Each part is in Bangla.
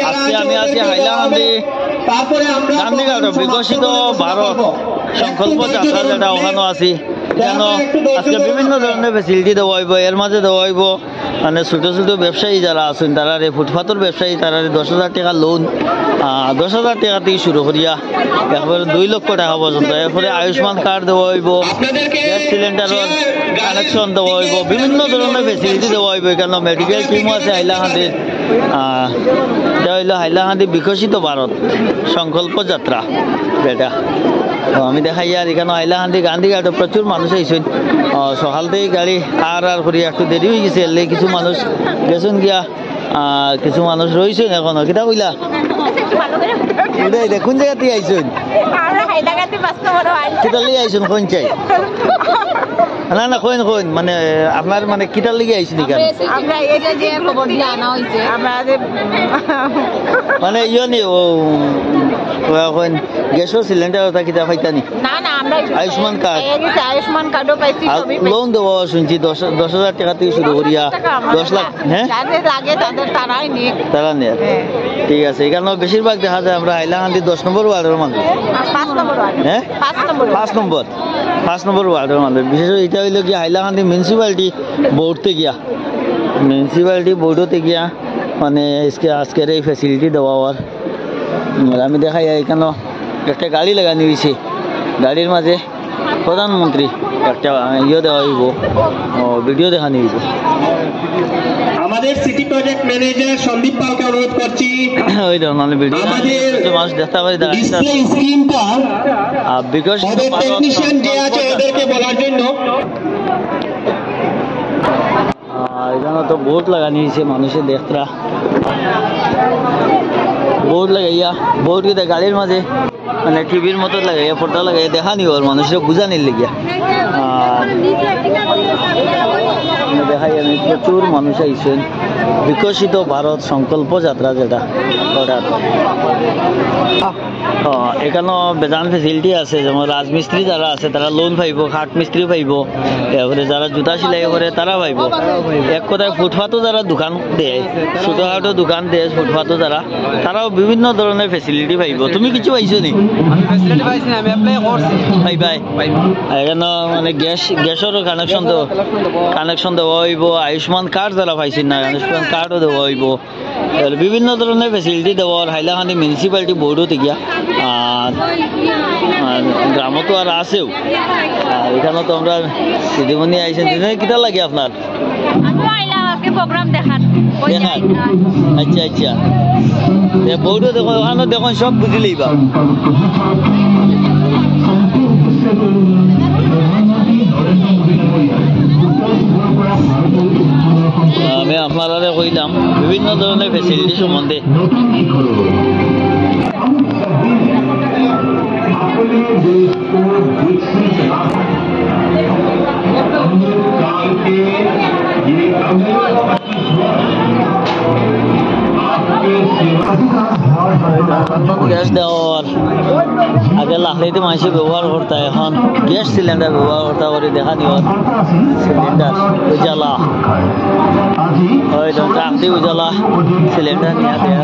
আজকে আমি আছি হাইলাকান্দি গান্ধীঘাট বিকশিত ভারত সংকল্প যাত্রা যেটা ওখানে আছি কেন আজকে বিভিন্ন ধরনের ফেসিলিটি দেওয়া হইব এর মাঝে দেওয়া হইব মানে ছোটো ছোটো ব্যবসায়ী যারা আছেন তারা ফুটপাথর ব্যবসায়ী তারা 10,000 টাকা লোন 10,000 টাকা থেকে শুরু করিয়া একবারে 2 লক্ষ টাকা পর্যন্ত এরপরে আয়ুষ্মান কার্ড দেওয়া হইব গ্যাস সিলিন্ডারের কানেকশন দেওয়া হইব বিভিন্ন ধরনের ফেসিলিটি দেওয়া হইব কেন মেডিকেল টিমও আছে হাইলাকান্দির এটা হইল হাইলাকান্দি বিকশিত ভারত সংকল্প যাত্রা যেটা আমি দেখাই আর এখানে হাইলাকান্দি গান্ধীঘাটে প্রচুর মানুষ আইসেন সকাল থেকে গাড়ি আর করি একটু দেরি হয়ে গেছে এলে কিছু মানুষ গেছেন গিয়া কিছু মানুষ রয়েছেন এখনো কিতা কইলা কোন জায়গা থেকে আইসেন কিতার লিগে আইসেন কোন চাই না না কোন কোন মানে আপনার মানে কিতার লিগে আইসেন এখানে মানে ইয়ে ও গ্যাসের সিলিন্ডার ওটা কিতা পাইতানি আয়ুষ্মান কার্ডও পাইছি লোন দেওয়া শুনছি 10,000 টাকা থেকে শুরু করিয়া 10 লাখ হ্যাঁ তারা নেয় ঠিক আছে এখানে বেশিরভাগ দেখা যায় আমরা হাইলাকান্দি 10 নম্বর ওয়ার্ডের মানুষ হ্যাঁ 5 নম্বর ওয়ার্ডের মানুষ বিশেষ করে এটা হইল কি হাইলাকান্দি মিউনিসিপ্যালিটি বোর্ডতে গিয়া মিউনিসিপ্যালিটি বোর্ডতে গিয়া মানে আজকের এই ফ্যাসিলিটি দেওয়া হওয়ার আমি দেখাই এখানে একটা গাড়ি লাগানো হয়েছে গাড়ির মাঝে প্রধানমন্ত্রী একটা ইয়ে দেওয়া হইব ভিডিও দেখানো হইব আমাদের সিটি প্রজেক্ট ম্যানেজার সন্দীপ পালকে অনুরোধ করছি ওই ধরনের ভিডিও আমাদের মানুষ দেখা করে ডিসপ্লে স্ক্রিনটা বিকজ আমাদের টেকনিশিয়ান যে আছে ওদেরকে বলার জন্য এখানে তো বোর্ড লাগানো হয়েছে মানুষের দেখতরা বোর্ড লাগাইয়া বোর্ড কিন্তু গাড়ির মাঝে মানে টিভির মতো লাগাইয়া পর্দা লাগাইয়া দেখা নিও আর মানুষের বুঝানির লেগিয়া দেখাই আমি প্রচুর মানুষ আইসেন বিকশিত ভারত সংকল্প যাত্রা যেটা এখানেও বেজান ফেসিলিটি আছে যেমন রাজমিস্ত্রি যারা আছে তারা লোন পাইব খাট মিস্ত্রি পাইব এরপরে যারা জুতা সেলাই করে তারা পাইব এক কথায় ফুটপাথও যারা দোকান দেয় ছোটোখাটো দোকান দেয় ফুটপাথও যারা তারাও বিভিন্ন ধরনের ফেসিলিটি পাইব তুমি কিছু পাইছো নি এখানে মানে গ্যাসের কানেকশন দেওয়া হইব আয়ুষ্মান কার্ড যারা পাইছেন না আয়ুষ্মান কার্ডও দেওয়া হইব বিভিন্ন ধরনের ফেসিলিটি দেওয়া হাইলাকান্দি মিউনিসিপ্যালিটি বোর্ডও থেকে গ্রামতো আর আছেও এখানে তো আমরা দিদিমণি আইসেন কিটা লাগে আপনার আচ্ছা আচ্ছা বোর্ডও দেখো ওখানে দেখুন সব বুঝিলেই বা আমি আপনারা কইলাম বিভিন্ন ধরনের ফেসিলিটি সম্বন্ধে গ্যাস দেওয়ার আগে লাকড়িতে মানুষে ব্যবহার করতে এখন গ্যাস সিলিন্ডার ব্যবহার করতে করে দেখা নিও সিলিন্ডার উজালা ওই ট্রাকটি উজালা সিলিন্ডার নিয়ে দেয়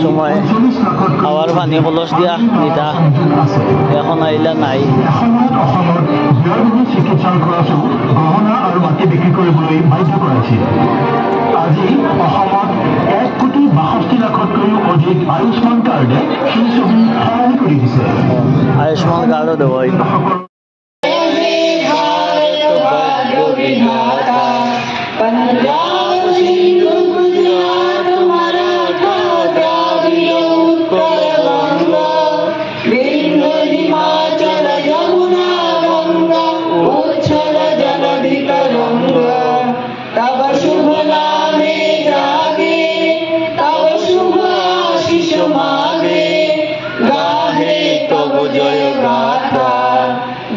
সময় খাওয়ার পানি কলস দিয়া নিতা এখন আইলা নাই চিকিৎসা খৰচো গহনা আৰু মাটি বিক্ৰী কৰিবলৈ বাধ্য কৰাইছিল আজি অসমত 1,62,00,000তকৈও অধিক আয়ুষ্মান কাৰ্ডে সেই ছবি সলনি কৰি দিছে আয়ুষ্মান কাৰ্ডো দেব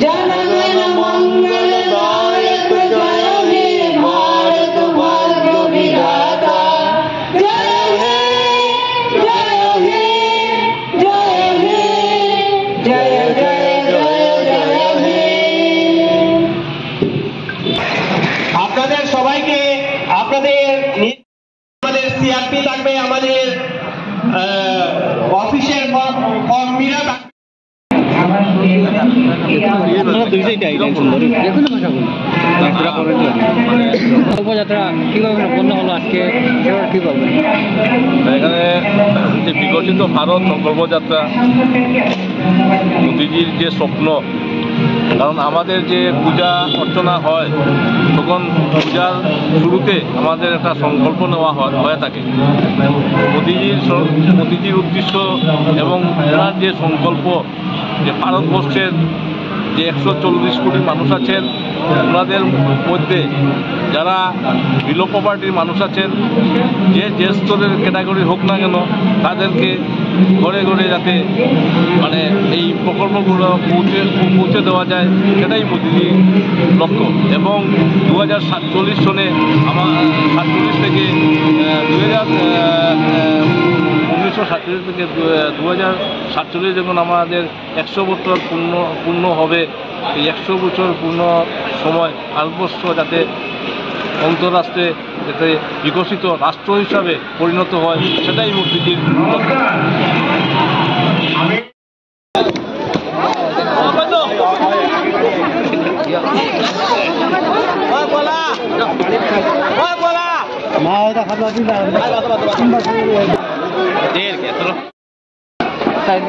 जनगण मंगल दायक जय हे भारत माता। শোভাযাত্রা কিভাবে সম্পন্ন হলো আজকে, কি বলবেন? এখানে যে বিকশিত ভারত সংকল্পযাত্রা, মোদিজির যে স্বপ্ন, কারণ আমাদের যে পূজা অর্চনা হয় তখন পূজার শুরুতে আমাদের একটা সংকল্প নেওয়া হয়ে থাকে। মোদিজির উদ্দেশ্য এবং ওনার যে সংকল্প, যে ভারতবর্ষের যে 140 কোটি মানুষ আছেন, ওনাদের মধ্যে যারা বিলো পভার্টির মানুষ আছেন, যে স্তরের ক্যাটাগরি হোক না কেন, তাদেরকে ঘরে ঘরে যাতে মানে এই প্রকল্পগুলো পৌঁছে দেওয়া যায়, সেটাই মোদিজির লক্ষ্য। এবং 2047 সনে 47 থেকে 1947 থেকে 2047 যখন আমাদের 100 বছর পূর্ণ হবে, এই 100 বছর পূর্ণ সময় ভারতবর্ষ যাতে অন্তর্রাষ্ট্রে যাতে বিকশিত রাষ্ট্র হিসাবে পরিণত হয়, সেটাই মোদিজির লক্ষ্য। সাইড